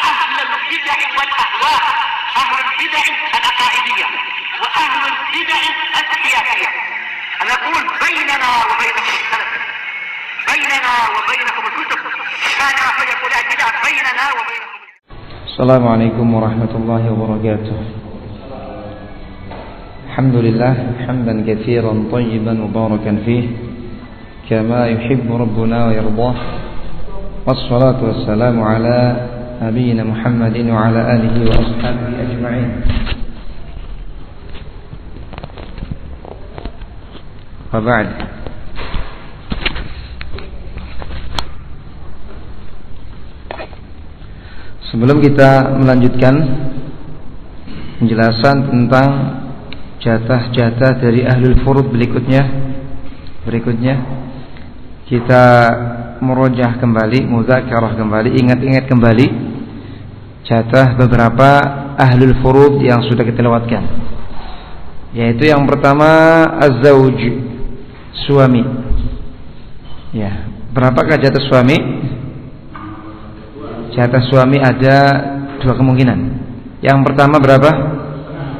أهل البدع والأهواء، أهل البدع العقائدية وأهل البدع السياسية. أنا أقول بيننا وبينكم السلف، بيننا وبينكم الكتب، كان فيقول البدع بيننا وبينكم. السلام عليكم ورحمة الله وبركاته. الحمد لله حمدا كثيرا طيبا مباركا فيه كما يحب ربنا ويرضاه، والصلاة والسلام على نبينا محمد وعلى آله وأصحابه أجمعين. وبعد، sebelum kita melanjutkan penjelasan tentang jatah-jatah dari ahlul furud berikutnya kita merojah kembali, muzakarah kembali, ingat-ingat kembali jatah beberapa ahlul furud yang sudah kita lewatkan. Yaitu yang pertama az-zawj, suami. Ya, berapakah jatah suami? Jatah suami ada dua kemungkinan. Yang pertama berapa?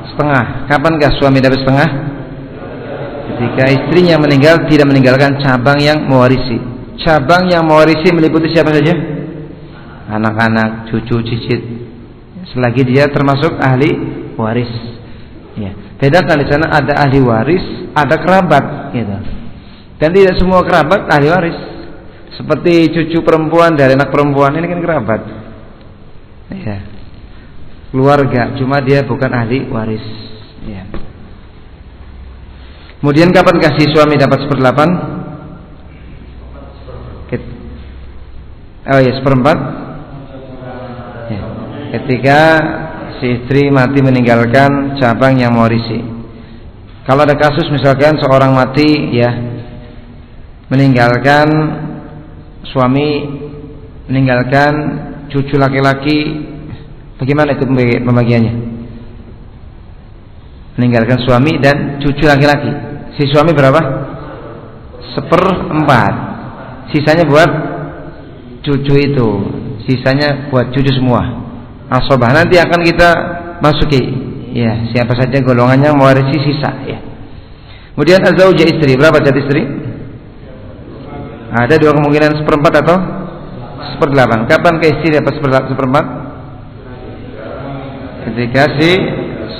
Setengah. Kapankah suami dapat setengah? Ketika istrinya meninggal tidak meninggalkan cabang yang mewarisi. Cabang yang mewarisi meliputi siapa saja? Anak-anak, cucu, cicit. Selagi dia termasuk ahli waris. Ya. Bedakan di sana ada ahli waris, ada kerabat, gitu. Dan tidak semua kerabat ahli waris. Seperti cucu perempuan dari anak perempuan, ini kan kerabat. Ya. Keluarga, cuma dia bukan ahli waris. Ya. Kemudian kapan kasih suami dapat 1/8? Oh ya, 1/4. Ya. Ketika si istri mati meninggalkan cabang yang mewarisi. Kalau ada kasus misalkan seorang mati, ya, meninggalkan suami, meninggalkan cucu laki-laki, bagaimana itu pembagiannya? Meninggalkan suami dan cucu laki-laki. Si suami berapa? 1/4. Sisanya buat cucu itu. Sisanya buat cucu semua. Asobah nanti akan kita masuki. Ya, siapa saja golongannya mewarisi sisa. Ya. Kemudian az-zawjah, istri. Berapa jatah istri? Ada dua kemungkinan, 1/4 atau 1/8. Kapan ke istri dapat 1/4? Ketika si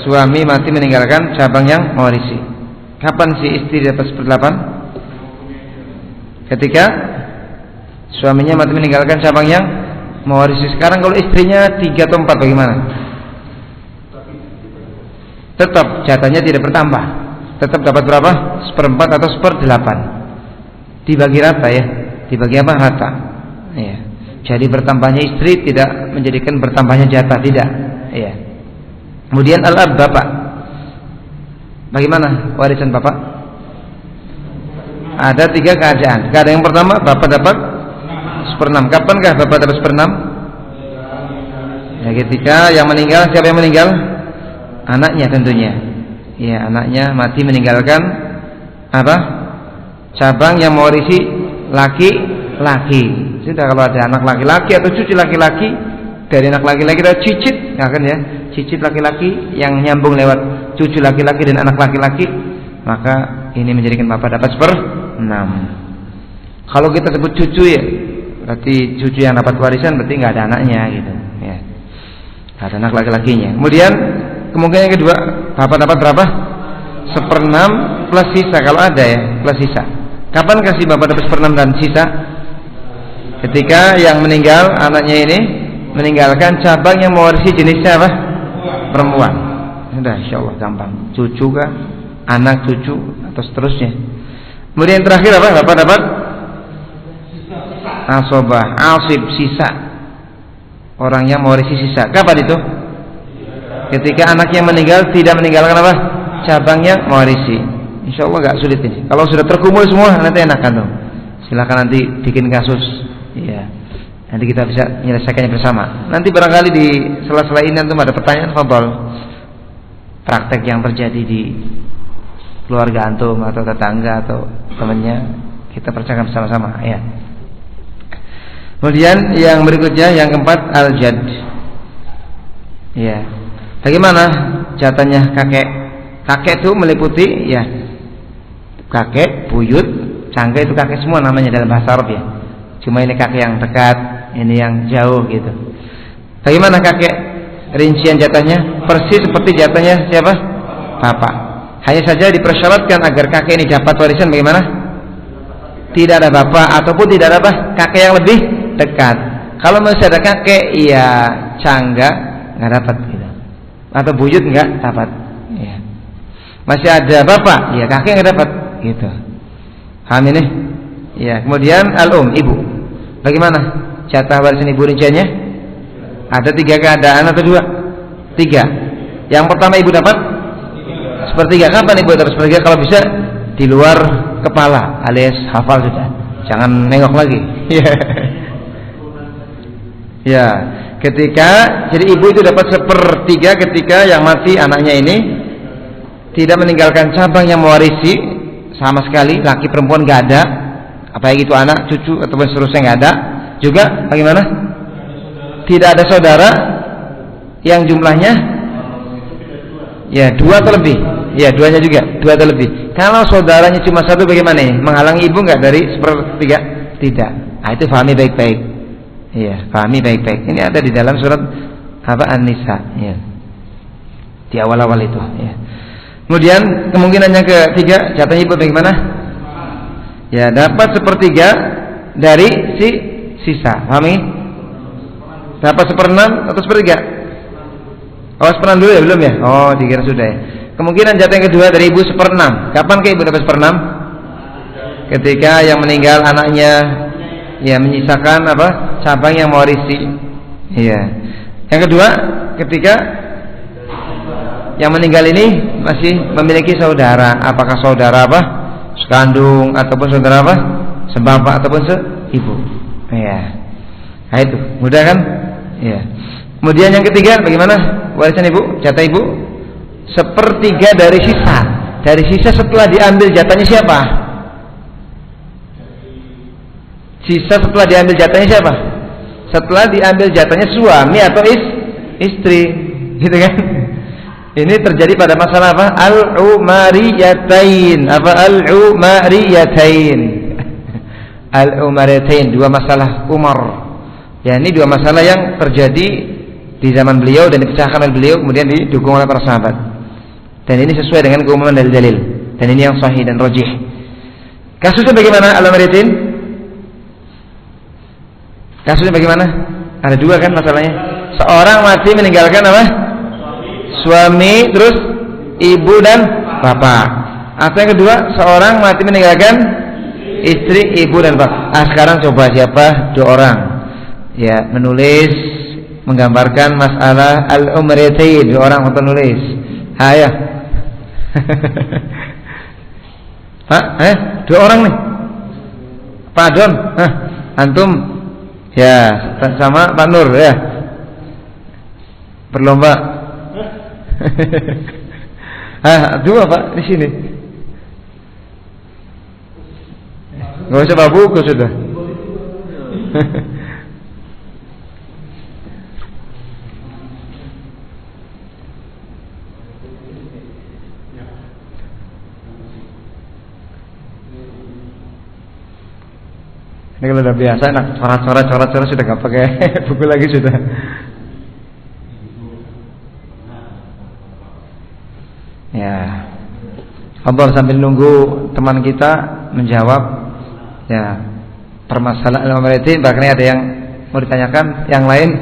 suami mati meninggalkan cabang yang mewarisi. Kapan si istri dapat 1/8? Ketika suaminya mati meninggalkan cabang yang mewarisi. Sekarang kalau istrinya 3 atau 4 bagaimana? Tetap jatahnya tidak bertambah. Tetap dapat berapa? 1/4 atau 1/8. Dibagi rata, ya. Dibagi apa? Rata. Ya. Jadi bertambahnya istri tidak menjadikan bertambahnya jatah, tidak. Ya. Kemudian al-ab, bapak. Bagaimana warisan bapak? Ada 3 keadaan. Keadaan yang pertama, bapak dapat 1/6. Kapankah bapak dapat 1/6? Ya, ketika yang meninggal, siapa yang meninggal? Anaknya tentunya. Ya, anaknya mati meninggalkan apa? Cabang yang mewarisi laki-laki. Sudah, kalau ada anak laki-laki atau cucu laki-laki, dari anak laki-laki kita cicit, ya kan ya? Cicit laki-laki yang nyambung lewat cucu laki-laki dan anak laki-laki, maka ini menjadikan bapak dapat 1/6. Kalau kita sebut cucu, ya berarti cucu yang dapat warisan berarti nggak ada anaknya, gitu. Ya, nggak ada anak laki-lakinya. Kemudian kemungkinan yang kedua, bapak dapat berapa? 1/6 plus sisa, kalau ada, ya, plus sisa. Kapan kasih bapak dapat 1/6 dan sisa? Ketika yang meninggal, anaknya ini meninggalkan cabang yang mewarisi jenisnya apa? Perempuan. Sudah, insyaallah gampang. Cucu kah? Anak cucu atau seterusnya. Kemudian terakhir apa? Bapak dapat asobah, asib, sisa. Orang yang mewarisi sisa. Kapan itu? Ketika anaknya meninggal tidak meninggalkan apa? Cabang yang mewarisi. Insyaallah gak sulit ini. Kalau sudah terkumpul semua nanti enakan tuh. Silakan nanti bikin kasus. Ya. Nanti kita bisa menyelesaikannya bersama. Nanti barangkali di sela-sela ini nanti ada pertanyaan, fadhol. Praktek yang terjadi di keluarga antum atau tetangga atau temannya, kita percakapan bersama-sama, ya. Kemudian yang berikutnya, yang keempat, al-jad. Ya. Bagaimana jatahnya kakek? Kakek itu meliputi ya kakek, buyut, cangga, itu kakek semua namanya dalam bahasa Arab ya. Cuma ini kakek yang dekat, ini yang jauh gitu. Bagaimana kakek? Rincian jatahnya persis seperti jatahnya siapa? Bapak. Hanya saja dipersyaratkan agar kakek ini dapat warisan bagaimana? Tidak ada bapak ataupun tidak ada apa? Kakek yang lebih dekat. Kalau masih ada kakek, iya cangga nggak dapat gitu. Atau buyut nggak dapat. Ya. Masih ada bapak, ya kakek nggak dapat gitu. Paham ini? Ya. Kemudian ibu. Bagaimana jatah warisan ibu rinciannya? Ada 3 keadaan atau 2? 3. Yang pertama ibu dapat sepertiga. Kapan ibu dapat sepertiga? Kalau bisa di luar kepala alias hafal sudah. Jangan nengok lagi. Ya. Ketika jadi ibu itu dapat 1/3 ketika yang mati anaknya ini tidak meninggalkan cabang yang mewarisi sama sekali, laki perempuan nggak ada, apalagi itu anak, cucu atau seterusnya nggak ada. Juga bagaimana? Tidak ada saudara yang jumlahnya ya 2 atau lebih. Ya 2-nya juga 2 atau lebih. Kalau saudaranya cuma 1 bagaimana ini? Menghalangi ibu nggak dari 1/3? Tidak. Nah, itu pahami baik-baik. Iya, pahami baik-baik. Ini ada di dalam surat An-Nisa. Ya. Di awal-awal itu. Ya. Kemudian kemungkinan yang ketiga, jatahnya ibu bagaimana? Ya, dapat 1/3 dari sisa. Pahami? Dapat 1/6 atau 1/3? Oh, 1/6 dulu ya, belum ya? Oh, dikira sudah ya. Kemungkinan jatah yang kedua dari ibu 1/6. Kapan ke ibu dapat 1/6? Ketika yang meninggal anaknya ya menyisakan apa? Cabang yang mewarisi. Iya. Yang kedua, ketika yang meninggal ini masih memiliki saudara, apakah saudara apa? Sekandung ataupun saudara apa? Sebapak ataupun seibu. Iya. Nah itu, mudah kan? Iya. Kemudian yang ketiga, bagaimana warisan ibu? Jatah ibu 1/3 dari sisa. Dari sisa setelah diambil jatahnya siapa? Sisa setelah diambil jatahnya siapa? Setelah diambil jatahnya suami atau istri, gitu kan? Ini terjadi pada masalah apa? Al-umariyatain. Apa al-umariyatain? Al-umariyatain, 2 masalah Umar. Ya, ini 2 masalah yang terjadi di zaman beliau dan dipecahkan oleh beliau, kemudian didukung oleh para sahabat. Dan ini sesuai dengan keumuman dalil-dalil. Dan ini yang sahih dan rajih. Kasusnya bagaimana al-umariyatain? Kasusnya bagaimana? Ada 2 kan masalahnya. Seorang mati meninggalkan apa? Suami, terus ibu dan bapak. Atau yang kedua, seorang mati meninggalkan istri, ibu dan bapak. Sekarang coba siapa? 2 orang. Ya, menulis, menggambarkan masalah al-umriyatain. 2 orang untuk nulis. Ya. Hah? 2 orang nih. Pak Don, antum ya sama Pak Nur ya. Berlomba. 2 Pak di sini. Nggak usah bawa buku sudah. Ini kalau udah biasa, enak coret-coret sudah nggak pakai buku lagi sudah. Ya, Abang sambil nunggu teman kita menjawab ya permasalahan al-umriyatain, bahkan ada yang mau ditanyakan, yang lain.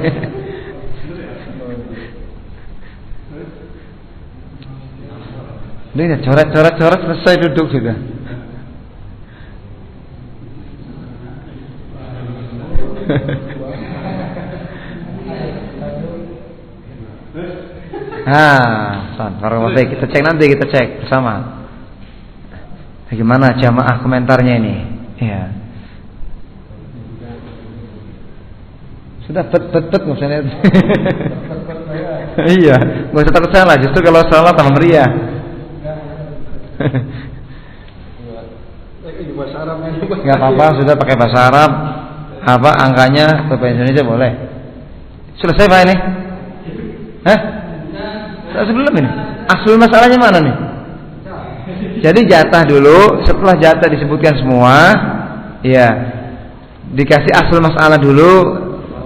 Ini coret selesai duduk sudah. Kita cek nanti, kita cek bersama. Bagaimana jamaah komentarnya ini? Ya. Sudah bet nggak usah lihat. Iya, nggak usah takut salah. Justru kalau salah tambah meriah. Nggak apa-apa, sudah pakai bahasa Arab. Apa angkanya ke bahasa Indonesia boleh. Selesai Pak ini? Hah? Sebelum ini. Aslul masalahnya mana nih? Jadi jatah dulu, setelah jatah disebutkan semua, ya dikasih aslul masalah dulu,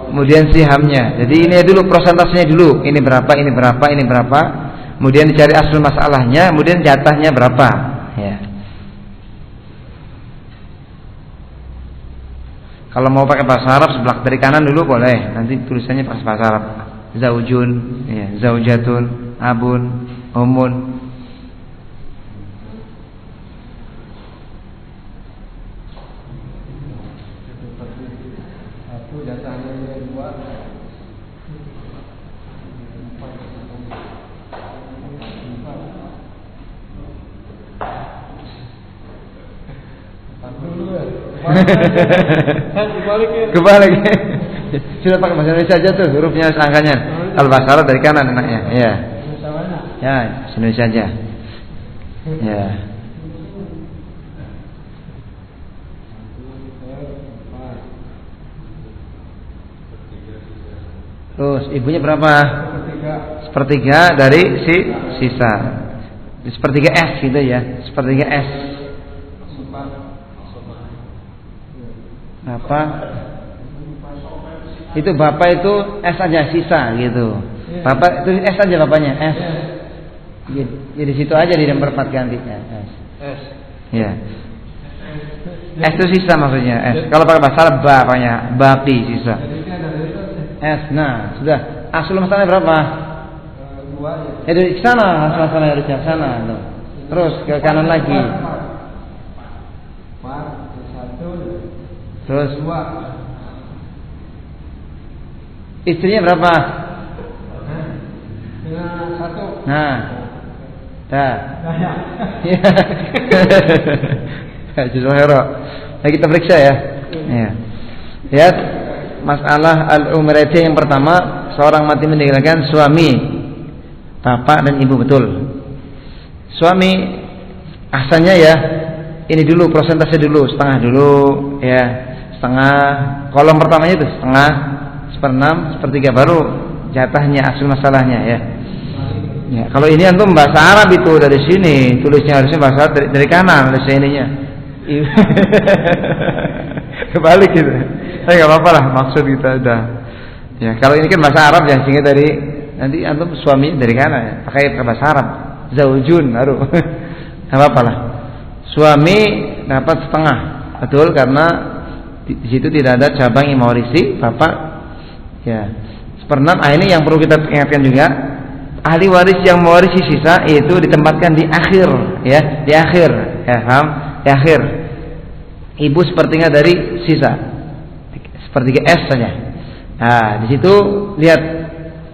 kemudian sihamnya. Jadi ini dulu prosentasenya dulu. Ini berapa, ini berapa, ini berapa. Kemudian dicari aslul masalahnya, kemudian jatahnya berapa. Ya. Kalau mau pakai bahasa Arab sebelah dari kanan dulu boleh. Nanti tulisannya pakai bahasa Arab. Zaujun, ya, zaujatun, abun, umun. Satu jatahnya dua. Kebalik. Sudah pakai bahasa Indonesia aja tuh, hurufnya angkanya. Kalau bahasa Arab dari kanan enaknya. Ya. Ya, Indonesia aja. Ya. Terus ibunya berapa? Sepertiga dari sisa. Sepertiga S gitu ya. Sepertiga S. Bapak itu bapak itu S aja sisa gitu. Bapak itu S aja bapaknya S. Jadi situ aja di nomor 4 ganti S. Ya. S itu sisa maksudnya S. Kalau pakai bahasa Arab bapaknya baki sisa. S. Nah sudah. Asul masalahnya berapa? 2 ya. Dari sana asul masalahnya dari sana. Terus ke kanan lagi. Terus istrinya berapa? Nah, dah. Nah, kita periksa ya. Lihat masalah al-umrati yang pertama, seorang mati meninggalkan suami, bapak dan ibu betul. Suami asalnya ya, ini dulu prosentase dulu, setengah dulu ya. Setengah, kolom pertamanya itu setengah, seperenam, sepertiga baru jatahnya asul masalahnya ya. Ya, kalau ini antum bahasa Arab itu dari sini, tulisnya harusnya bahasa Arab dari kanan, dari sininya. Kebalik gitu. Tapi nggak apa-apa lah, maksud kita udah. Ya, kalau ini kan bahasa Arab ya, sehingga dari nanti antum suami dari kanan ya, pakai bahasa Arab. Zaujun baru. Nggak apa-apa lah. Suami dapat setengah, betul karena di situ tidak ada cabang yang mewarisi bapak. Ya, seperenam. Ini yang perlu kita ingatkan juga. Ahli waris yang mewarisi sisa itu ditempatkan di akhir, ya, di akhir. Ya, paham? Di akhir. Ibu sepertiga dari sisa, sepertiga S saja. Nah, di situ lihat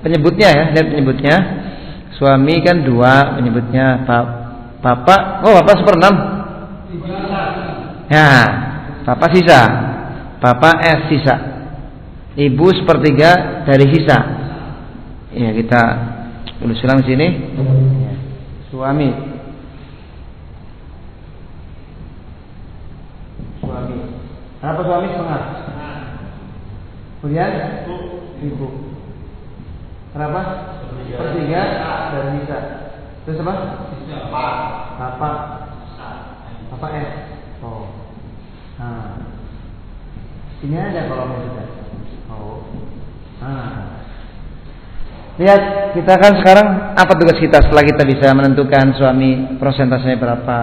penyebutnya ya, lihat penyebutnya. Suami kan 2 penyebutnya, bapak. Oh, bapak seperenam. Ya, bapak sisa. Bapak S sisa. Ibu sepertiga dari sisa. Ya, kita tulis ulang sini. Ya. Suami. Berapa suami? Setengah. Kemudian ibu. Berapa? Sepertiga dari sisa. Terus apa? Bapak. Bapak S. Oh. Nah. Ini ada kolomnya sudah. Oh. Lihat, kita kan sekarang apa tugas kita setelah kita bisa menentukan suami prosentasenya berapa,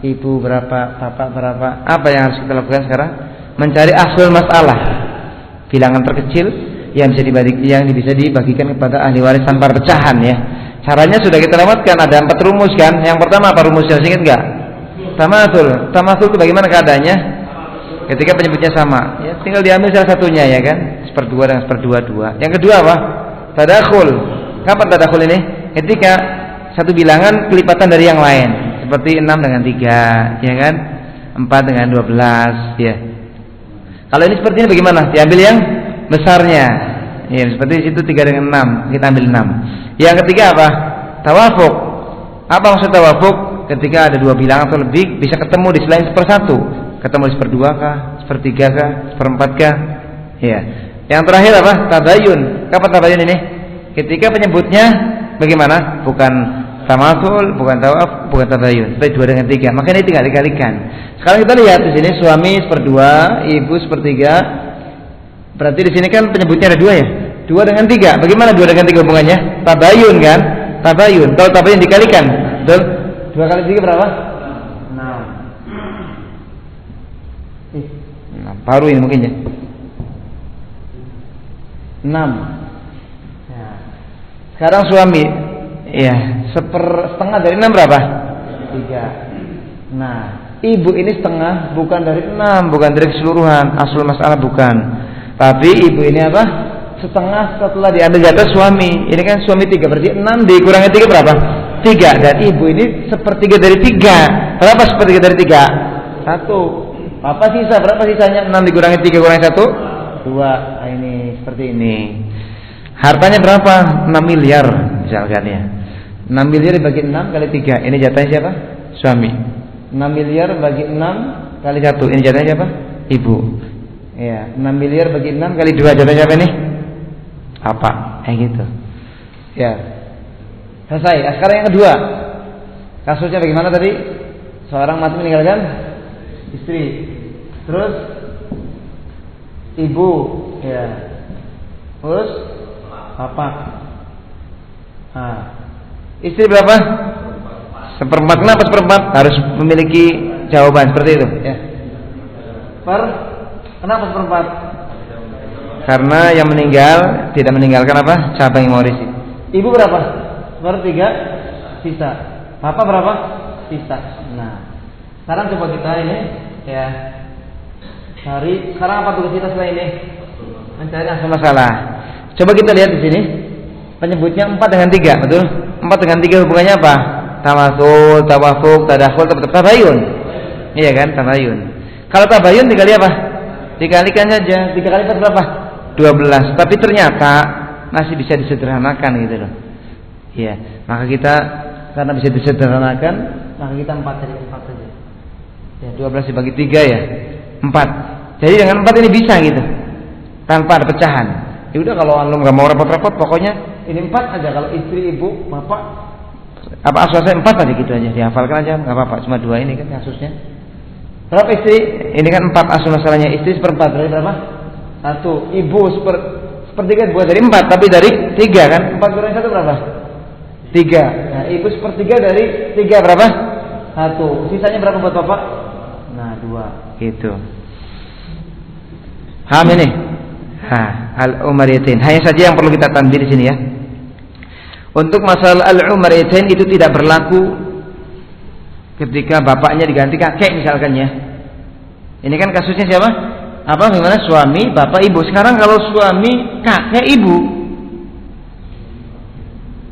ibu berapa, bapak berapa? Apa yang harus kita lakukan sekarang? Mencari asul masalah, bilangan terkecil yang bisa dibagikan kepada ahli waris tanpa pecahan ya. Caranya sudah kita lewatkan, ada 4 rumus kan. Yang pertama apa rumusnya, ingat enggak? Tamasul itu bagaimana keadaannya? Ketika penyebutnya sama, ya tinggal diambil salah satunya ya kan, 1/2 dan 1/2. Yang kedua apa? Tadakhul. Kapan tadakhul ini? Ketika satu bilangan kelipatan dari yang lain, seperti 6 dengan 3, ya kan? 4 dengan 12, ya. Kalau ini seperti ini bagaimana? Diambil yang besarnya. Ya, seperti situ 3 dengan 6, kita ambil 6. Yang ketiga apa? Tawafuk. Apa maksud tawafuk? Ketika ada 2 bilangan atau lebih bisa ketemu di selain 1/1. Ketemu di 1/2 kah, 1/3 kah, 1/4 kah? Ya. Yang terakhir apa? Tabayun. Kapan tabayun ini? Ketika penyebutnya bagaimana? Bukan tamasul, bukan tawaf, bukan tabayun, tapi 2 dengan 3. Makanya ini tidak dikalikan. Sekarang kita lihat di sini suami 1/2, ibu 1/3. Berarti di sini kan penyebutnya ada 2 ya. 2 dengan 3. Bagaimana 2 dengan 3 hubungannya? Tabayun kan? Tabayun. Kalau tabayun dikalikan, betul? 2 kali 3 berapa? 6. Baru ini mungkin ya. 6. Ya. Sekarang suami, ya, setengah dari 6 berapa? 3. Nah, ibu ini setengah, bukan dari 6, bukan dari keseluruhan. Asal masalah bukan. Tapi ibu ini apa? Setengah setelah diambil di atas suami. Ini kan suami 3, berarti 6 dikurangi 3 berapa? 3. Dan ibu ini 1/3 dari 3. Berapa 1/3 dari 3? 1. Apa sisa? Berapa sisanya? 6 dikurangi 3 kurangi 1? 2. Nah, ini seperti ini. Hartanya berapa? 6 miliar misalkan ya. 6 miliar dibagi 6 kali 3. Ini jatahnya siapa? Suami. 6 miliar bagi 6 kali 1. Ini jatahnya siapa? Ibu. Ya, 6 miliar bagi 6 kali 2. Jatahnya siapa nih? Apa? Kayak gitu. Ya. Selesai. Nah, sekarang yang kedua. Kasusnya bagaimana tadi? Seorang mati meninggalkan istri. Terus ibu, ya. Terus bapak. Nah, istri berapa? 1/4. Kenapa 1/4? Harus memiliki jawaban seperti itu. Ya. Kenapa 1/4? Karena yang meninggal tidak meninggalkan apa? Cabang yang mewarisi. Ibu berapa? 1/3 sisa. Bapak berapa? Sisa. Nah, sekarang coba kita ini ya cari. Sekarang apa tugas kita setelah ini? Mencari asal masalah. Coba kita lihat di sini. Penyebutnya 4 dengan 3, betul? 4 dengan 3 hubungannya apa? Tamasul, tawafuk, tadakhul, tabayun. Iya kan? Tabayun. Kalau tabayun dikali apa? Dikalikan saja. 3 kali 4 berapa? 12. Tapi ternyata masih bisa disederhanakan gitu loh. Iya. Maka kita karena bisa disederhanakan, maka kita 4 saja. Ya, 12 dibagi 3 ya. 4. Jadi dengan 4 ini bisa gitu. Tanpa ada pecahan. Ya udah kalau antum enggak mau repot-repot, pokoknya ini 4 aja. Kalau istri, ibu, bapak, apa asal-asal 4 aja gitu aja. Dihafalkan aja, enggak apa-apa. Cuma 2 ini kan kasusnya. Berapa istri? Ini kan 4 asal masalahnya. Istri 1/4 dari berapa? 1. Ibu 1/3 buat dari 4, tapi dari 3 kan? 4 kurang 1 berapa? 3. Nah, ibu 1/3 dari 3 berapa? 1. Sisanya berapa buat bapak? Nah, 2. Gitu. Paham ini? Al-umariyatain. Hanya saja yang perlu kita tanbih di sini ya. Untuk masalah al-umariyatain itu tidak berlaku ketika bapaknya diganti kakek misalkan ya. Ini kan kasusnya siapa? Apa gimana? Suami, bapak, ibu. Sekarang kalau suami, kakek, ibu.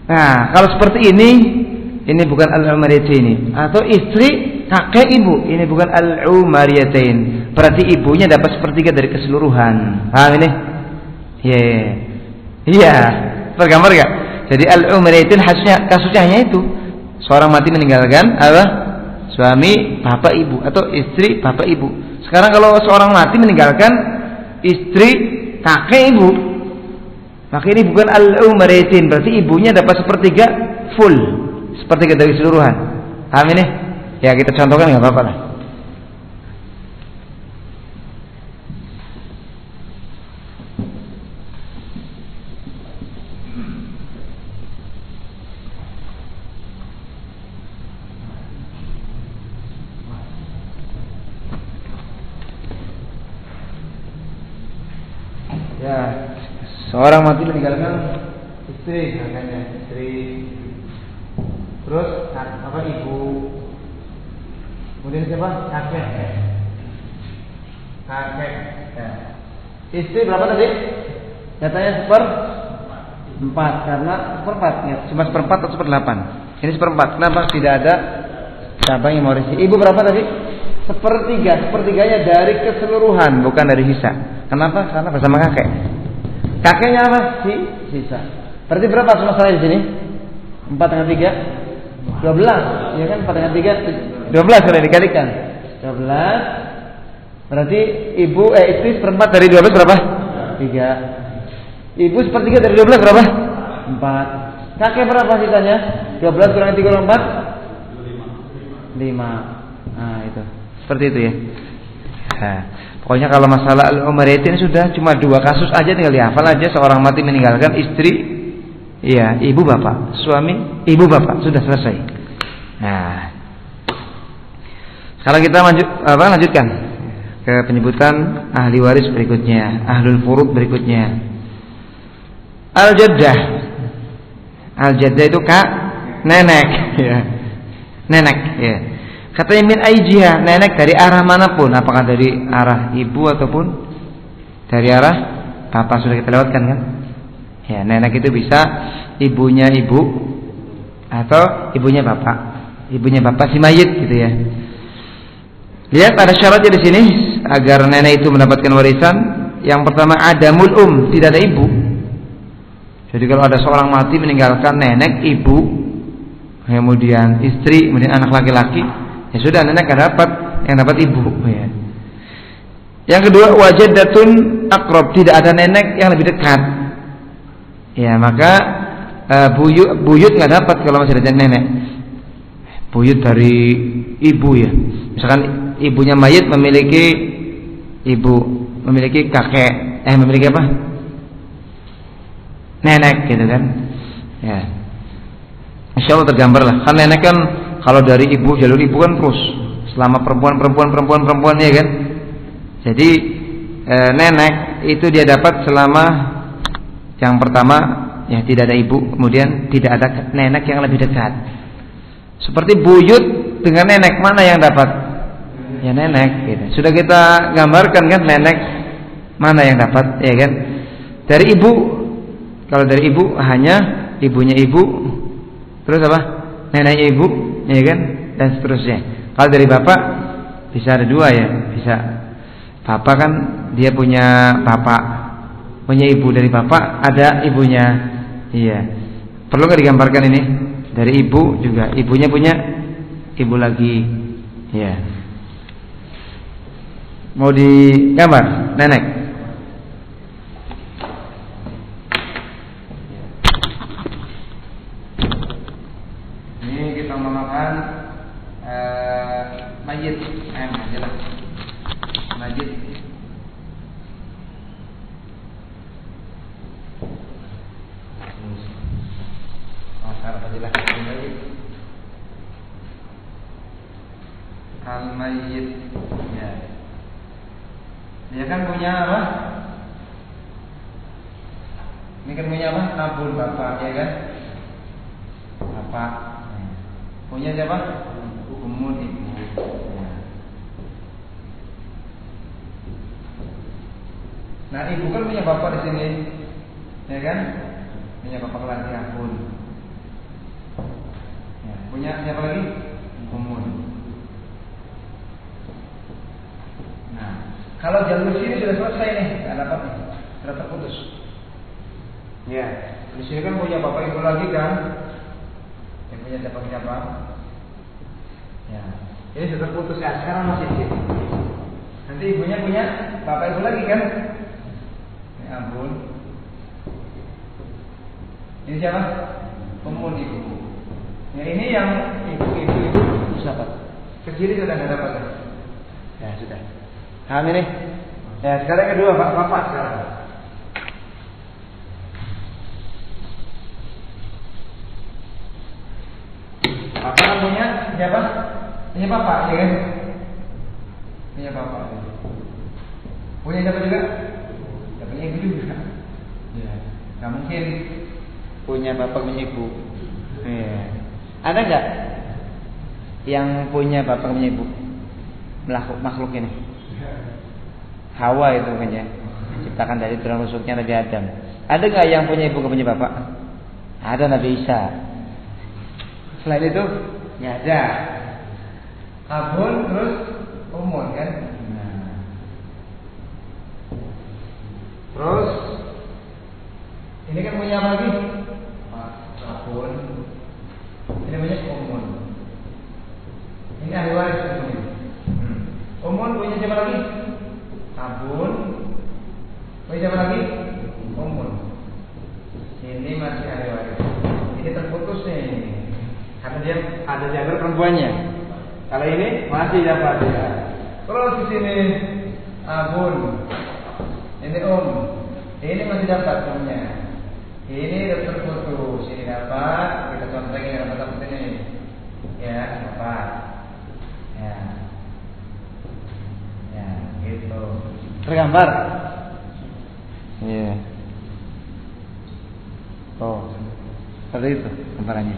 Nah, kalau seperti ini bukan al-umariyatain. Atau istri, kakek, ibu. Ini bukan al-umariyatain. Berarti ibunya dapat 1/3 dari keseluruhan. Paham ini? Iya. Tergambar gak? Jadi al-umariyatain kasusnya hanya itu. Seorang mati meninggalkan apa? Suami, bapak, ibu. Atau istri, bapak, ibu. Sekarang kalau seorang mati meninggalkan istri, kakek, ibu, maka ini bukan al-umariyatain. Berarti ibunya dapat 1/3 full. 1/3 dari keseluruhan. Paham ini? Ya kita contohkan nggak apa-apa lah. Ya, seorang mati meninggalkan istri, katanya istri, terus apa ibu, kemudian siapa? Kakek. Ya. Istri berapa tadi? Katanya 1/4 karena 1/4 ya, cuma 1/4 atau 1/8. Ini 1/4. Kenapa tidak ada cabang yang mewarisi? Ibu berapa tadi? 1/3. 1/3-nya dari keseluruhan, bukan dari sisa. Kenapa? Karena bersama kakek. Kakeknya apa? Sisa. Berarti berapa masalah di sini? 4 dengan 3? 12. Ya kan 4 dengan 3? 12 kalau dikalikan. 12. Berarti istri 1/4 dari 12 berapa? 3. Ibu 1/3 dari 12 berapa? 4. Kakek berapa sisanya? 12 kurang 3 kurang 4? 5. Nah itu. Seperti itu ya. Nah, pokoknya kalau masalah al-umariyatin sudah cuma 2 kasus aja, tinggal dihafal aja. Seorang mati meninggalkan istri, iya, ibu bapak, suami, ibu bapak, sudah selesai. Nah, sekarang kita lanjutkan ke penyebutan ahli waris berikutnya, ahlul furud berikutnya. Al-jaddah. Al-jaddah itu kak, nenek, ya. Nenek, ya. Katanya min aijiha, nenek dari arah manapun, apakah dari arah ibu ataupun dari arah bapak, sudah kita lewatkan kan? Ya, nenek itu bisa ibunya ibu atau ibunya bapak. Ibunya bapak si mayit gitu ya. Lihat ada syaratnya di sini agar nenek itu mendapatkan warisan. Yang pertama adamul tidak ada ibu. Jadi kalau ada seorang mati meninggalkan nenek, ibu, kemudian istri, kemudian anak laki-laki, ya sudah nenek gak dapat, yang dapat ibu ya. Yang kedua wajaddatun aqrab, tidak ada nenek yang lebih dekat. Ya, maka buyut nggak dapat kalau masih ada nenek. Buyut dari ibu ya. Misalkan ibunya mayit memiliki ibu, memiliki kakek, memiliki apa? Nenek gitu kan. Ya. Insya Allah tergambar lah. Kan nenek kan kalau dari ibu, jalur ibu kan terus selama perempuan ya kan. Jadi nenek itu dia dapat selama yang pertama ya tidak ada ibu, kemudian tidak ada nenek yang lebih dekat. Seperti buyut dengan nenek, mana yang dapat? Ya nenek gitu. Sudah kita gambarkan kan nenek mana yang dapat ya kan. Dari ibu, kalau dari ibu hanya ibunya ibu, terus apa? Neneknya ibu ya kan, dan seterusnya. Kalau dari bapak bisa ada 2 ya, bisa bapak kan dia punya bapak, punya ibu, dari bapak ada ibunya. Iya. Perlu nggak digambarkan ini? Dari ibu juga, ibunya punya ibu lagi. Iya. Mau digambar nenek? Ini kita memakan mayit, mayit. Al-mayyit ya. Dia kan punya apa? Ini kan punya apa? Tabur bapak ya kan? Bapak. Punya siapa? Ummun ibu. Ya. Nah, ibu kan punya bapak di sini. Ya kan? Punya bapak lagi Abun. Ya, punya siapa lagi? Ummun. Nah, kalau jalur sini sudah selesai nih, nggak dapat nih, sudah terputus. Ya, di sini kan punya bapak ibu lagi kan, yang punya siapa? Ya, ini sudah terputus ya. Sekarang masih di sini. Nanti ibunya punya bapak ibu lagi kan? Ya ampun. Ini siapa? Ummun ibu. Ya ini yang ibu dapat. Kecil sudah nggak dapat. Ya sudah. Paham ini? Ya, sekarang yang kedua bapak sekarang. Bapak kan punya siapa? Punya bapak, ya kan? Punya bapak. Punya siapa juga? Ya, punya ibu juga. Ya, nggak mungkin punya bapak punya ibu. Ya. Ada nggak yang punya bapak punya ibu? Makhluk ini? Hawa itu kan ya, diciptakan dari tulang rusuknya Nabi Adam. Ada nggak yang punya ibu punya bapak? Ada, Nabi Isa. Selain itu nggak ada. Abun terus Ummun kan. Nah. Terus ini kan punya apa lagi? Abun. Ini punya Ummun. Ini ahli waris ini. Ummun punya siapa lagi? Abun. Punya siapa lagi? Ummun. Ini masih ahli waris. Karena dia ada diantara perempuannya. Kalau ini masih dapat ya. Terus di sini Abun, ini ini masih dapat namanya. Ini terputus, ini dapat. Kita contohnya dapat ini, ya dapat. Ya, gitu. Tergambar. Iya. Oh, seperti itu gambarannya.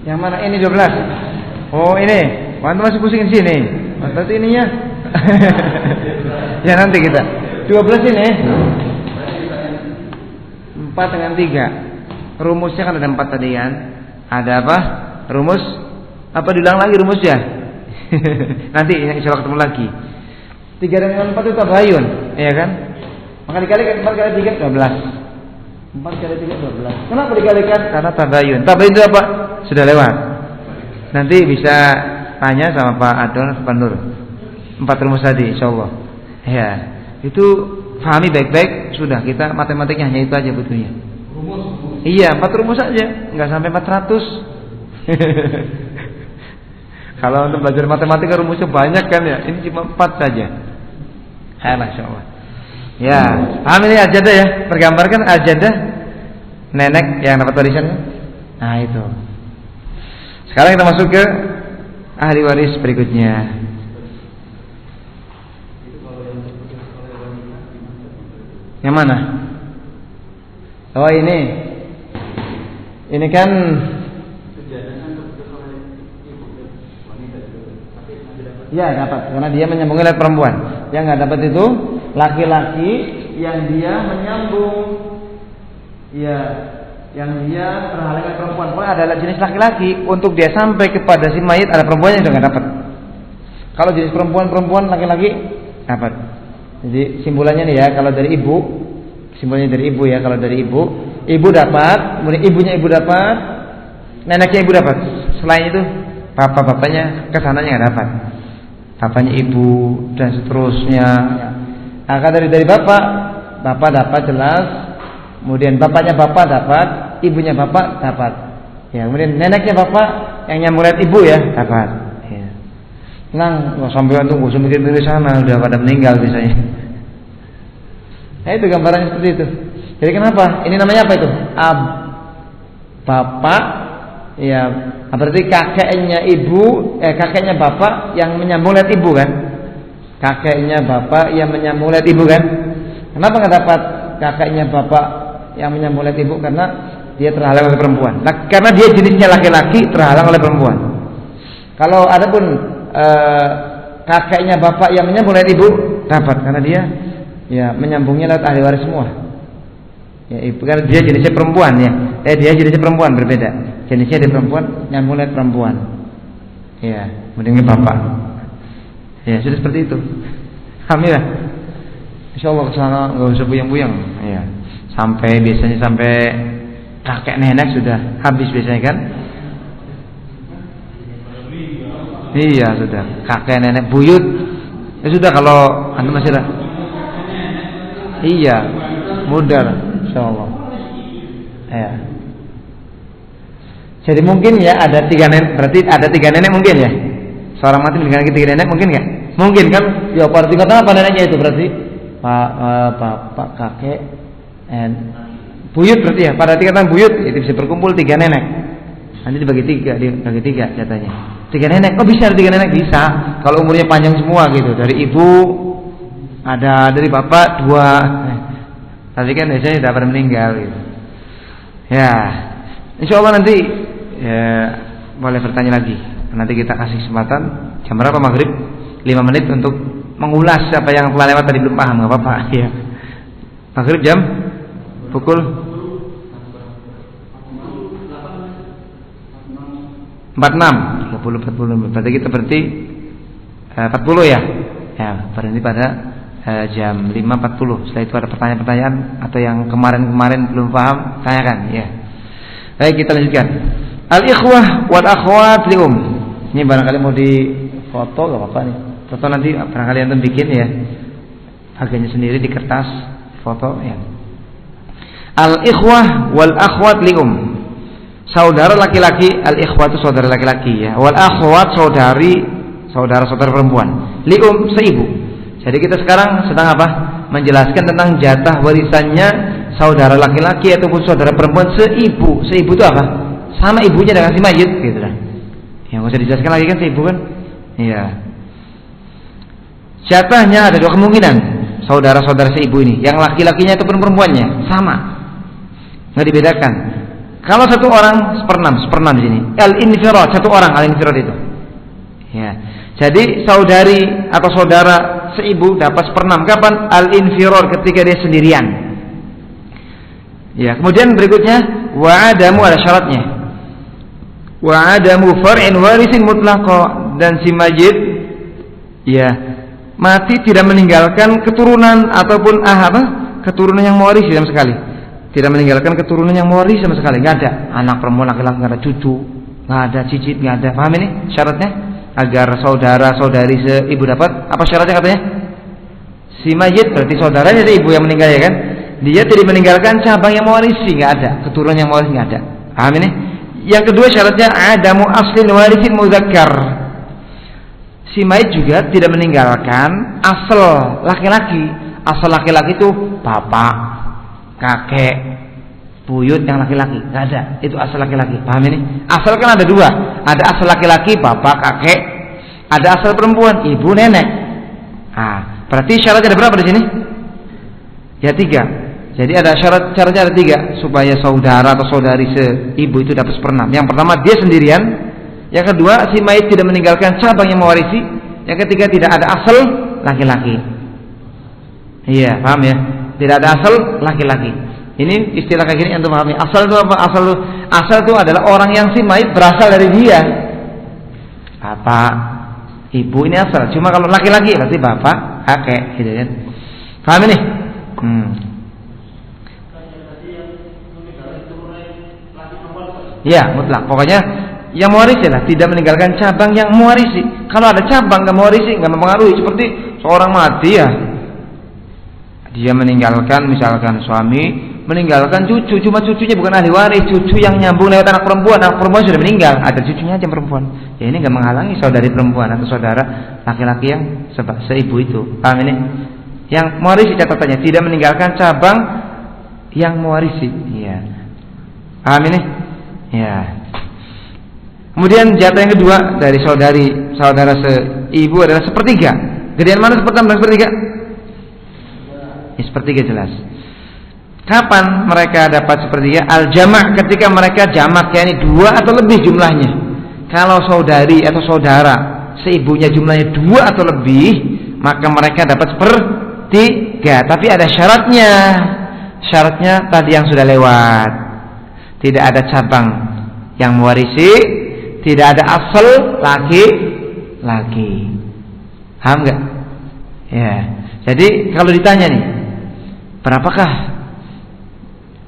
Yang mana ini 12? Oh ini, wanita masih pusing di sini. Berarti ininya. Ya nanti kita 12 ini 4 dengan 3. Rumusnya kan ada 4 tadi kan. Ada apa? Rumus apa diulang lagi rumusnya? Nanti insya Allah ketemu lagi. 3 dengan 4 itu tabayun, ya kan? Maka dikalikan 4 kali 3 12. 4 kali 3 12. Kenapa dikalikan? Karena tabayun. Tabayun itu apa? Sudah lewat. Nanti bisa tanya sama Pak Adon, Pak Nur. 4 rumus tadi, insyaallah. Ya, itu pahami baik-baik. Sudah, kita matematiknya hanya itu aja butuhnya. Rumus. Iya, 4 rumus saja, enggak sampai 400. Kalau untuk belajar matematika rumusnya banyak kan ya. Ini cuma 4 saja. Masyaallah. Ya, paham ini ajadah ya. Tergambarkan ajadah nenek yang dapat warisan. Nah, itu. Sekarang kita masuk ke ahli waris berikutnya. Yang mana? Oh ini. Ini kan ya dapat, karena dia menyambung oleh perempuan. Yang nggak dapat itu laki-laki yang dia menyambung, ya, yang dia terhalang oleh perempuan. Pokoknya adalah jenis laki-laki untuk dia sampai kepada si mayit ada perempuannya sudah nggak dapat. Kalau jenis perempuan laki-laki dapat. Jadi simbolannya nih ya, kalau dari ibu, simbolnya dari ibu ya. Kalau dari ibu dapat, kemudian ibunya ibu dapat, neneknya ibu dapat. Selain itu bapaknya kesananya nggak dapat. Bapaknya ibu dan seterusnya. Nah, kalau dari bapak dapat jelas. Kemudian bapaknya bapak dapat, ibunya bapak dapat. Ya, kemudian neneknya bapak yang nyambung ibu ya dapat. Ya. Nang, sampai tunggu mikir dari sana udah pada meninggal biasanya. Nah, itu gambarannya seperti itu. Jadi kenapa? Ini namanya apa itu? Bapak, ya berarti kakeknya ibu, kakeknya bapak yang menyambung lihat ibu kan? Kakeknya bapak yang menyambung lihat ibu kan? Kenapa nggak dapat kakeknya bapak yang menyambung lihat ibu? Karena dia terhalang oleh perempuan. Nah, karena dia jenisnya laki-laki terhalang oleh perempuan. Kalau ada pun kakeknya bapak yang menyambung lihat ibu dapat karena dia ya menyambungnya lewat ahli waris semua. Ya, ibu kan dia jenisnya perempuan ya. Dia jenisnya perempuan berbeda. Jenisnya dari perempuan nyambung lihat perempuan. Ya, kemudian bapak. Ya, sudah seperti itu. Alhamdulillah. Insyaallah kesana nggak usah buyang-buyang. Ya, biasanya sampai kakek nenek sudah habis biasanya kan? Iya sudah. Kakek nenek buyut. Ya sudah kalau anda masih ada. Iya, mudah. Insyaallah. Ya. Jadi mungkin ya ada 3 nenek, berarti ada 3 nenek mungkin ya. Seorang mati meninggalkan 3 nenek mungkin nggak? Mungkin kan? Ya berarti kata apa neneknya itu berarti bapak, kakek, buyut berarti ya. Pada tingkatan buyut itu bisa berkumpul 3 nenek. Nanti dibagi 3 jatahnya. 3 nenek, kok bisa ada 3 nenek? Bisa. Kalau umurnya panjang semua gitu. Dari ibu ada, dari bapak 2. Tapi kan biasanya sudah pada meninggal gitu. Ya, insya Allah nanti ya, boleh bertanya lagi. Nanti kita kasih kesempatan jam berapa maghrib? 5 menit untuk mengulas apa yang telah lewat tadi belum paham, nggak apa-apa ya. Maghrib jam pukul 46. Berarti kita berarti 40 ya. Ya, berarti pada jam 5.40. Setelah itu ada pertanyaan-pertanyaan atau yang kemarin-kemarin belum paham, tanyakan ya. Baik, kita lanjutkan. Al-ikhwah wal akhwat li Ini barangkali mau di foto enggak apa-apa nih. Foto nanti barangkali antum bikin ya. Bagiannya sendiri di kertas foto ya. Al-ikhwah wal akhwat lium. Saudara laki-laki, al-ikhwah itu saudara laki-laki ya. Wal akhwat saudara-saudara perempuan. Lium seibu. Jadi kita sekarang sedang apa? Menjelaskan tentang jatah warisannya saudara laki-laki ataupun saudara perempuan seibu. Seibu itu apa? Sama ibunya dengan si mayit gitu kan. Yang usah dijelaskan lagi kan seibu kan? Iya. Jatahnya ada dua kemungkinan. Saudara-saudara seibu ini, yang laki-lakinya ataupun perempuannya sama. Nggak dibedakan. Kalau satu orang seperenam di sini. Al-infirad, satu orang al-infirad itu. Ya. Jadi saudari atau saudara seibu dapat seperenam. Kapan? Al-infirad, ketika dia sendirian. Ya, kemudian berikutnya wa adamu, ada syaratnya. Wa adamu far'in warisin mutlaqa, dan si mayit ya mati tidak meninggalkan keturunan ataupun keturunan yang mewarisi sama sekali. Tidak meninggalkan keturunan yang mewarisi sama sekali, nggak ada anak perempuan, laki-laki, nggak ada cucu, nggak ada cicit, nggak ada. Paham ini syaratnya? Agar saudara-saudari seibu dapat, apa syaratnya katanya? Si mayit berarti saudaranya seibu yang meninggal ya kan? Dia tidak meninggalkan cabang yang mewarisi, nggak ada. Keturunan yang mewarisi nggak ada. Paham ini? Yang kedua syaratnya adamu aslin warisin muzakkar. Si mayit juga tidak meninggalkan asal laki-laki. Asal laki-laki itu bapak, kakek, buyut yang laki-laki, nggak ada. Itu asal laki-laki. Paham ini? Asal kan ada dua. Ada asal laki-laki, bapak, kakek. Ada asal perempuan, ibu, nenek. Berarti syaratnya ada berapa di sini? Ya 3. Jadi ada syaratnya ada 3 supaya saudara atau saudari seibu itu dapat seperenam. Yang pertama dia sendirian. Yang kedua si mayit tidak meninggalkan cabang yang mewarisi. Yang ketiga tidak ada asal laki-laki. Iya, paham ya? Tidak ada asal laki-laki. Ini istilah kayak gini antum pahami. Asal itu apa? Asal itu adalah orang yang si mayit berasal dari dia. Bapak, ibu ini asal. Cuma kalau laki-laki berarti bapak, kakek, gitu kan. Paham ini? Ya, mutlak. Pokoknya yang mewarisi lah, tidak meninggalkan cabang yang mewarisi. Kalau ada cabang nggak mewarisi, nggak mempengaruhi. Seperti seorang mati ya, dia meninggalkan misalkan suami, meninggalkan cucu, cuma cucunya bukan ahli waris, cucu yang nyambung lewat anak perempuan sudah meninggal, ada cucunya aja perempuan. Ya ini nggak menghalangi saudari perempuan atau saudara laki-laki yang seibu itu. Paham ini? Yang mewarisi catatannya tidak meninggalkan cabang yang mewarisi. Iya. Paham ini? Ya. Kemudian jatah yang kedua dari saudara seibu adalah sepertiga. Gedean mana sepertiga dan sepertiga? Ya, sepertiga jelas. Kapan mereka dapat sepertiga? Al-jama', ketika mereka jamak, yakni 2 atau lebih jumlahnya. Kalau saudari atau saudara seibunya jumlahnya 2 atau lebih, maka mereka dapat sepertiga. Tapi ada syaratnya. Syaratnya tadi yang sudah lewat. Tidak ada cabang yang mewarisi, tidak ada asal laki-laki. Paham enggak? Ya. Jadi kalau ditanya nih, berapakah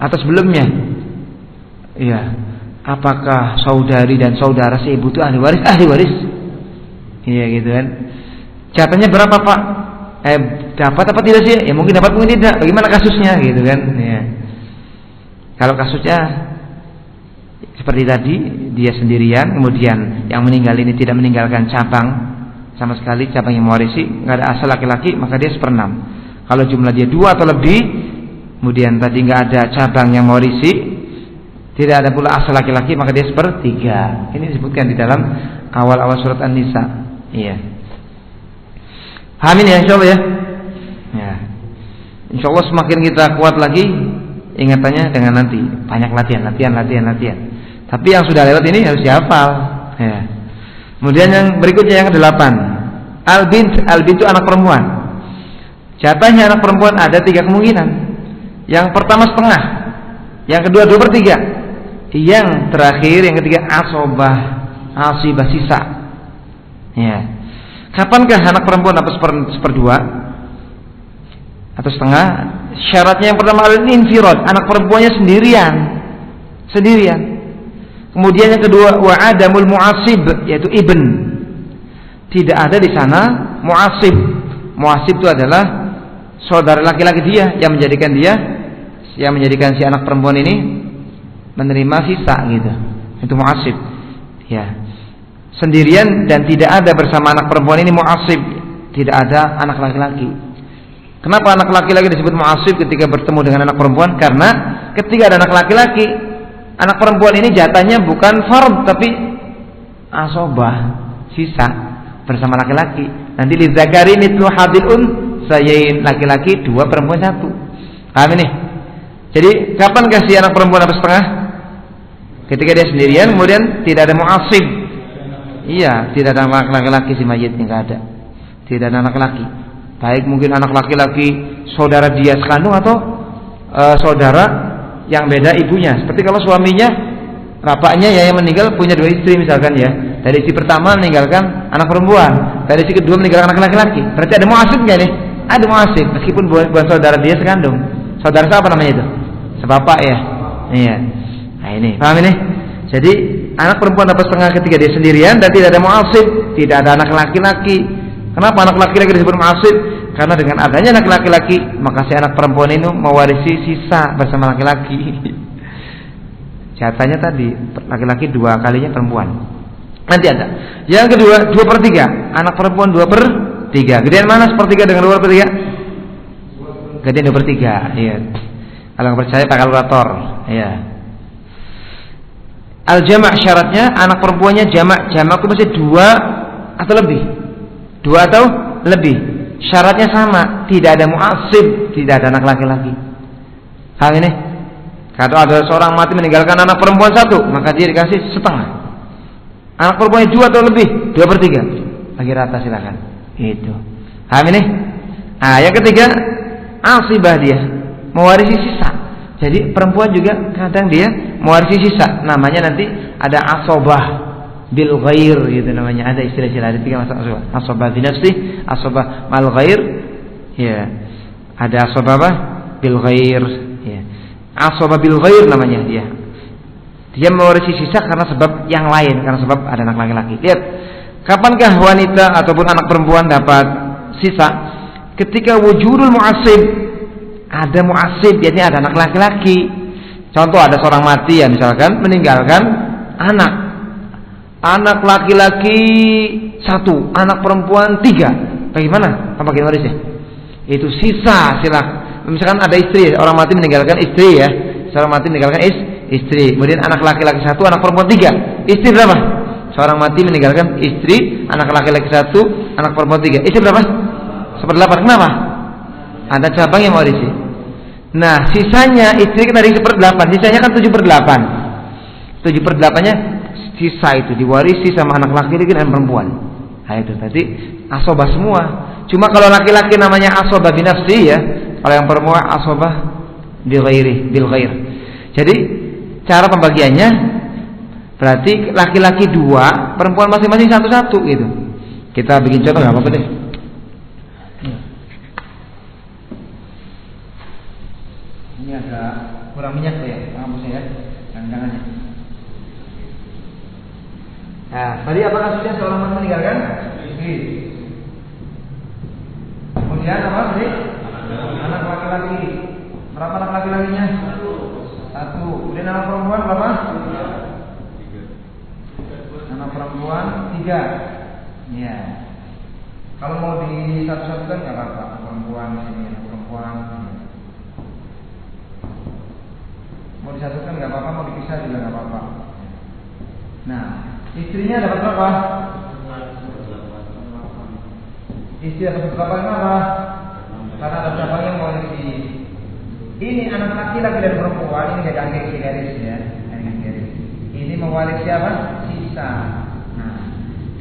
atau sebelumnya? Iya. Apakah saudari dan saudara seibu itu ahli waris? Ahli waris. Iya gitu kan. Jatahnya berapa, Pak? Dapat apa tidak sih? Ya mungkin dapat, mungkin tidak. Bagaimana kasusnya gitu kan? Ya. Kalau kasusnya seperti tadi, dia sendirian, kemudian yang meninggal ini tidak meninggalkan cabang sama sekali, cabang yang mewarisi, nggak ada asal laki-laki, maka dia 1/6. Kalau jumlah dia 2 atau lebih, kemudian tadi nggak ada cabang yang mewarisi, tidak ada pula asal laki-laki, maka dia 1/3. Ini disebutkan di dalam awal-awal surat An-Nisa. Iya. Amin ya, insyaallah ya. Ya. Insyaallah semakin kita kuat lagi ingatannya dengan nanti banyak latihan. Tapi yang sudah lewat ini harus dihafal. Ya. Kemudian yang berikutnya yang ke-8. Al-bint itu anak perempuan. Jatahnya anak perempuan ada 3 kemungkinan. Yang pertama setengah, yang kedua 2/3, yang terakhir yang ketiga asibah sisa. Ya. Kapankah anak perempuan dapat 1/2 atau setengah? Syaratnya yang pertama al-infirad, anak perempuannya sendirian. Kemudian yang kedua wa adamul mu'asib, yaitu ibn. Tidak ada di sana mu'asib. Mu'asib itu adalah saudara laki-laki dia yang menjadikan dia yang menjadikan si anak perempuan ini menerima sisa gitu. Itu mu'asib. Ya. Sendirian dan tidak ada bersama anak perempuan ini mu'asib, tidak ada anak laki-laki. Kenapa anak laki-laki disebut mu'asib ketika bertemu dengan anak perempuan? Karena ketika ada anak laki-laki, anak perempuan ini jatahnya bukan fard tapi asobah, sisa bersama laki-laki. Nanti lidzakari mithlu hadil unsayain, laki-laki 2, perempuan 1. Paham ini? Jadi kapan kasih anak perempuan 1,5? Ketika dia sendirian, kemudian tidak ada mu'asib. Iya, tidak ada anak laki-laki si mayitnya, nggak ada. Tidak ada anak laki. Baik mungkin anak laki-laki saudara dia sekandung atau saudara yang beda ibunya. Seperti kalau suaminya, bapaknya ya yang meninggal punya 2 istri misalkan ya. Dari istri pertama meninggalkan anak perempuan, dari istri kedua meninggalkan anak laki-laki. Berarti ada mu'asib nggak nih? Ada mu'asib, meskipun bukan saudara dia sekandung. Saudara siapa namanya itu? Sebapak ya. Iya. Nah ini, paham ini? Jadi anak perempuan dapat setengah ketika dia sendirian dan tidak ada mu'asib, tidak ada anak laki-laki. Kenapa anak laki-laki disebut mu'asib? Karena dengan adanya anak laki-laki, maka si anak perempuan itu mewarisi sisa bersama laki-laki. Jatahnya tadi laki-laki 2 kalinya perempuan. Nanti ada. Yang kedua 2/3, anak perempuan 2/3. Gedean mana 1/3 dengan 2/3? Gedean 2/3. Iya. Kalau nggak percaya pakai kalkulator. Iya. Al-jama' syaratnya anak perempuannya jamak. Jamak itu mesti 2 atau lebih. 2 atau lebih. Syaratnya sama, tidak ada mu'asib, tidak ada anak laki-laki. Hal ini, kalau ada seorang mati meninggalkan anak perempuan 1, maka dia dikasih setengah. Anak perempuannya 2 atau lebih, 2/3. Bagi rata silakan. Itu. Hal ini. Nah, yang ketiga, asibah dia, mewarisi sisa. Jadi perempuan juga kadang dia mewarisi sisa. Namanya nanti ada asobah bil ghair gitu namanya. Ada istilah-istilah, ada 3 masalah. Asobah bi nafsi, asobah mal ghair. Ya. Ada asobah apa? Bil ghair. Ya. Asobah bil ghair namanya dia. Dia mewarisi sisa karena sebab yang lain, karena sebab ada anak laki-laki. Lihat, kapankah wanita ataupun anak perempuan dapat sisa? Ketika wujudul mu'asib, ada mu'asib, yakni ada anak laki-laki. Contoh ada seorang mati ya misalkan meninggalkan anak laki-laki 1, anak perempuan 3. Bagaimana? Apa bagian warisnya? Itu sisa silah. Misalkan ada istri, orang mati meninggalkan istri ya. Seorang mati meninggalkan istri. Kemudian anak laki-laki 1, anak perempuan 3. Istri berapa? Seorang mati meninggalkan istri, anak laki-laki 1, anak perempuan 3. Istri berapa? 1/8. Kenapa? Ada cabang yang mewarisi. Nah, sisanya istri kan dari 1/8, sisanya kan 7/8. 7/8-nya sisa itu diwarisi sama anak laki-laki dan perempuan. Nah itu tadi asobah semua. Cuma kalau laki-laki namanya asobah binafsi ya, kalau yang perempuan asobah bil ghair. Jadi cara pembagiannya berarti laki-laki 2, perempuan masing-masing 1-1 gitu. Kita bikin contoh nggak apa-apa deh. Ini agak kurang minyak tuh ya, kampusnya ya, jangan-jangannya. Nah, tadi apa kasusnya seorang mati meninggalkan istri. Kemudian apa tadi? Anak laki-laki. Berapa anak laki-lakinya? 1. Kemudian anak perempuan berapa? 3. Anak perempuan 3. Ya. Kalau mau di satu-satukan nggak apa-apa. Anak perempuan sini, anak perempuan. Mau disatukan nggak apa-apa, mau dipisah juga nggak apa-apa. Nah, istrinya dapat berapa? Istri dapat berapa? Kenapa? Karena ada cabang yang mau diisi. Ini anak laki-laki dan perempuan ini gak ada garis ya, ini mewarisi apa? Sisa. Nah,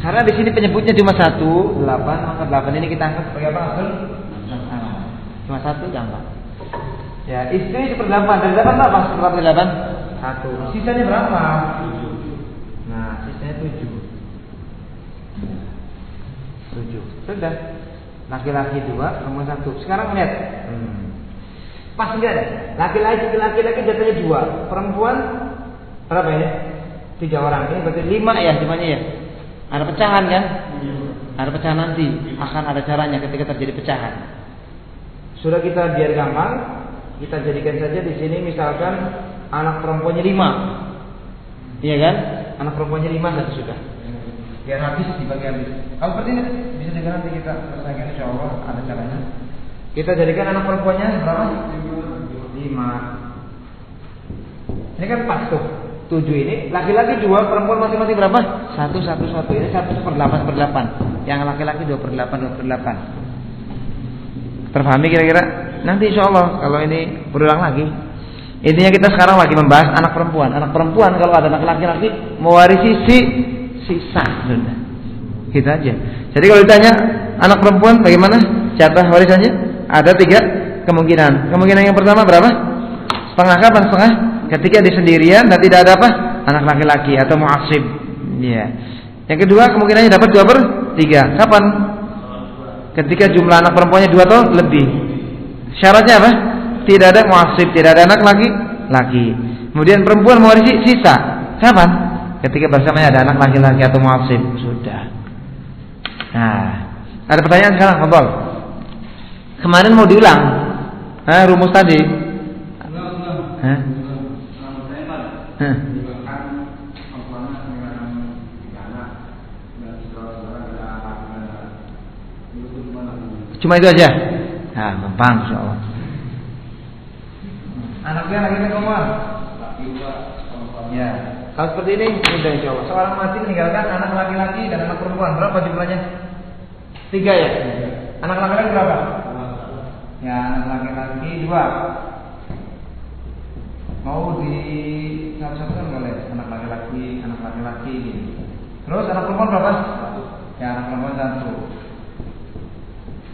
karena di sini penyebutnya cuma 1, 8, maka 8 ini kita angkat sebagai apa? Cuma 1 gampang. Ya, istri 1/8 dari 8 berapa? 1/8? 1. Sisanya berapa? 7. Nah, sisanya 7. Sudah. Laki-laki 2, perempuan 1. Sekarang lihat. Pas enggak ada? Laki-laki jatuhnya 2, perempuan berapa ya? 3 orang. Ini berarti 5 ya jumlahnya ya. Ada pecahan kan? Ada pecahan nanti. Akan ada caranya ketika terjadi pecahan. Sudah kita biar gampang. Kita jadikan saja di sini misalkan anak perempuannya 5. Iya kan? Anak perempuannya 5 saja sudah. Biar habis dibagi habis. Kalau seperti ini bisa juga nanti kita selesaikan insyaallah ada caranya. Kita jadikan anak perempuannya berapa? 5. Ini kan pas tuh. 7 ini laki-laki 2, perempuan masing-masing berapa? 1 1 1. Ini 1/8. Yang laki-laki 2/8. Terpahami kira-kira? Nanti insyaallah kalau ini berulang lagi. Intinya kita sekarang lagi membahas anak perempuan. Anak perempuan kalau ada anak laki-laki mewarisi sisa sudah. Gitu aja. Jadi kalau ditanya anak perempuan bagaimana jatah warisannya? Ada 3 kemungkinan. Kemungkinan yang pertama berapa? Setengah kapan setengah? Ketika di sendirian dan tidak ada apa? Anak laki-laki atau mu'assib. Iya. Yang kedua kemungkinannya dapat 2/3. Kapan? Ketika jumlah anak perempuannya 2 atau lebih. Syaratnya apa? Tidak ada mu'assib, tidak ada anak laki. Kemudian perempuan mewarisi sisa. Kapan? Ketika bersamanya ada anak laki-laki atau mu'assib. Sudah. Nah, ada pertanyaan sekarang, Fadol. Kemarin mau diulang rumus tadi. Cuma itu aja. Nah, gampang insyaallah. Anaknya lagi ke rumah. Ya. Kalau seperti ini mudah insyaallah. Seorang mati meninggalkan anak laki-laki dan anak perempuan. Berapa jumlahnya? 3 ya. Anak laki-laki berapa? Ya, anak laki-laki 2. Mau di satu-satukan boleh. Anak laki-laki gitu. Terus anak perempuan berapa? Ya, anak perempuan 1.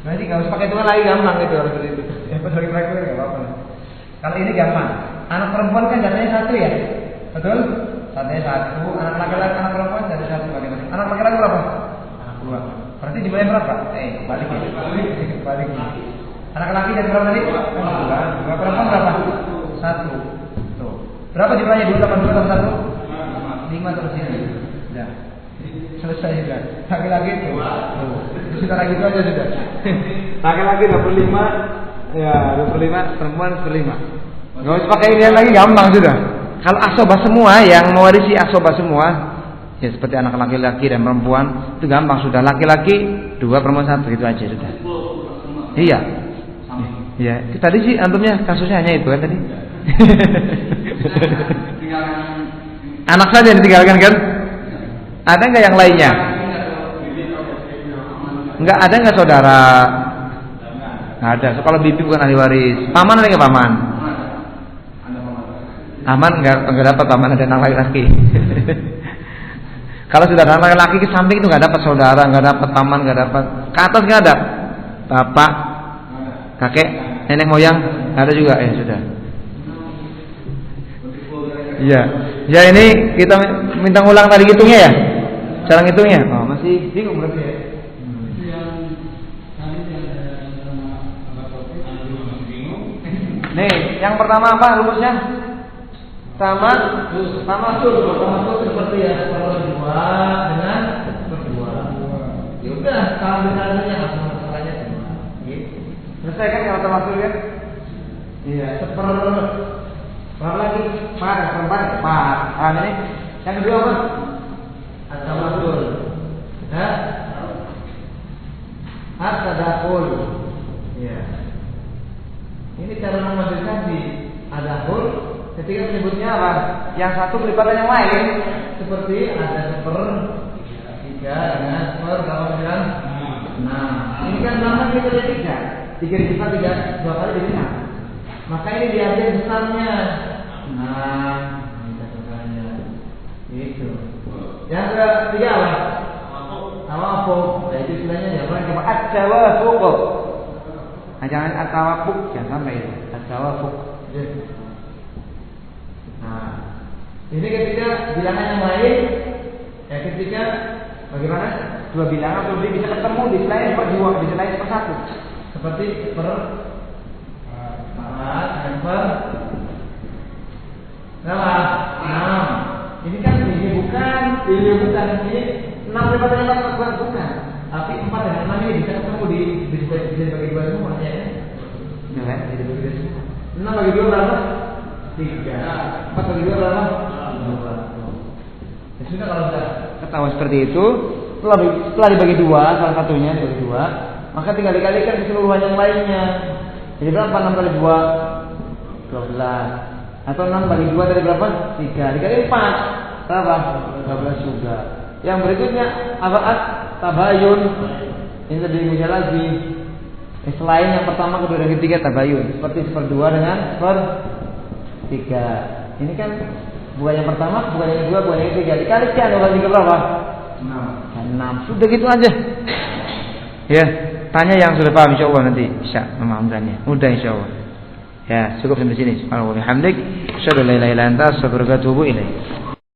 Berarti nggak usah pakai hitungan lagi, gampang gitu harus itu. Pas lagi praktek nggak apa-apa. Kalau ini gampang. Anak perempuan kan jatahnya 1 ya, betul? Jatahnya 1. Anak laki-laki, anak perempuan jatah 1 bagaimana? Anak laki-laki berapa? Anak 2. Berarti jumlahnya berapa? Balik. Anak laki jatah berapa tadi? 2. Perempuan berapa? 1. Tuh. Berapa jumlahnya? 2 tambah 2 tambah 1? 5 terus ini. Ya. Selesai sudah. Laki-laki itu. Sudah lagi itu aja sudah. Laki-laki 25, ya 25, perempuan 25. Enggak usah pakai ini lagi, gampang sudah. Kalau asobah semua yang mewarisi asobah semua, ya seperti anak laki-laki dan perempuan, itu gampang sudah. Laki-laki 2, perempuan 1 itu aja sudah. Iya. Iya, tadi sih antumnya kasusnya hanya itu kan tadi. Anak saja yang ditinggalkan kan? Ada nggak yang lainnya? Nggak ada nggak saudara? Nggak ada. So, kalau bibi bukan ahli waris. Paman ada nggak paman? Paman nggak dapat, paman ada anak laki-laki. Kalau sudah ada anak laki-laki ke samping itu nggak dapat saudara, nggak dapat paman, nggak dapat. Ke atas nggak ada. Bapak, kakek, nenek moyang nggak ada juga. Sudah. Iya. Ya ini kita minta ulang tadi hitungnya ya. Cara ngitungnya? Oh, masih bingung berarti ya. Nih, yang pertama apa rumusnya? Sama seperti ya, per-2 dengan per-2. Ya udah, kalau misalnya masalahnya gitu. Selesai kan kalau termasuk ya? Iya, berapa lagi? 4. Ini yang kedua apa? At-tamasul. At-tadakhul. Ya. Ini cara mengambilkan di adahul ketika menyebutnya apa? Yang satu melibatkan yang lain, seperti ada 1/3 dengan berapa bilang? Nah, ini kan 6 kali dari 3. 3 dilipat 3 2 kali jadi 6. Maka ini diambil besarnya. Nah, ini besarnya. Itu. Yang ketiga apa? Tawafuk. Nah, itu istilahnya jangan coba at-tawafuk. Jangan at-tawafuk, jangan sampai itu. At-tawafuk. Nah, ini ketika bilangan yang lain, ketika bagaimana? 2 bilangan atau lebih bisa ketemu di selain per-2, di selain per-1. Seperti per-4 dan berapa? 6. Ini kan ini bukan. Ini 6 lipatannya bukan. Tapi 4 dengan 6 ini bisa ketemu bisa dibagi 2 semua ya. Ya kan? Jadi bagi 2 semua. 6 6 bagi 2 berapa? 3. 4 bagi 2 berapa? 2. Ya sudah, kalau sudah ketahuan seperti itu, setelah dibagi 2, salah satunya dibagi 2, maka tinggal dikalikan keseluruhan yang lainnya. Jadi berapa 6 kali 2? 12. Atau 6 bagi 2 dari berapa? 3. Dikali 4 berapa? 12 juga. Yang berikutnya apa? Tabayun. Ini lebih mudah lagi. Selain yang pertama, kedua, dan ketiga tabayun. Seperti 1/2 dengan 1/3. Ini kan bukan yang pertama, bukan yang kedua, bukan yang ketiga. Dikalikan 2 kali 3 berapa? 6. Sudah gitu aja. Ya, tanya yang sudah paham, insya Allah nanti bisa memahamkannya. Mudah insya Allah. Ya, cukup sampai sini. Subhanallah wa bihamdik, asyhadu an la ilaha illa anta, astaghfiruka wa atubu ilaik.